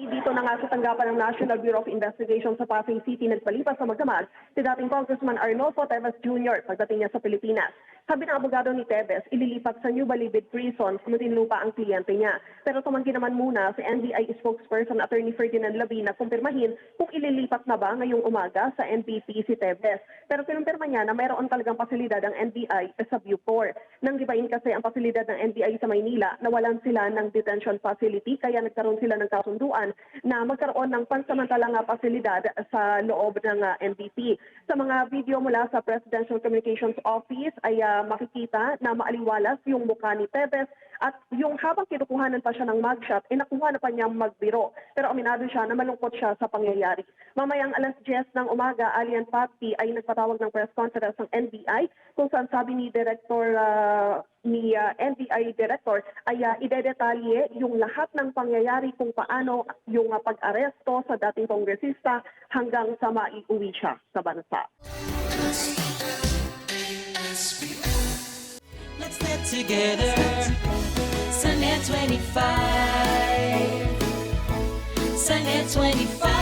Dito na nga sa tanggapan ng National Bureau of Investigation sa Pasay City nagpalipas sa magdamag si dating Congressman Arnolfo Teves Jr. pagdating niya sa Pilipinas. Sabi ng abogado ni Teves, ililipat sa New Balibid Prison kung Muntinlupa ang kliyente niya. Pero tumanggi naman muna si NBI spokesperson Attorney Ferdinand Labi na kumpirmahin kung ililipat na ba ngayong umaga sa NPP si Teves. Pero kinumpirma niya na mayroon talagang pasilidad ang NBI sa Viewport. Nang gibain kasi ang pasilidad ng NBI sa Maynila, nawalan sila ng detention facility kaya nagkaroon sila ng kasunduan na magkaroon ng pansamantalang pasilidad sa loob ng NBP. Sa mga video mula sa Presidential Communications Office ay makikita na maaliwalas yung mukha ni Teves at yung habang kinukuhanan pa siya ng mugshot, nakuha na pa niyang magbiro. Pero aminado siya na malungkot siya sa pangyayari. Mamayang alas 10 ng umaga, Alian Patpi ay nagpatawag ng press conference ng NBI kung saan sabi ni NBI Director ay idedetalye yung lahat ng pangyayari kung paano yung pag-aresto sa dating kongresista hanggang sa maiuwi siya sa bansa. Let's get together, Sunday 25, Sunday 25.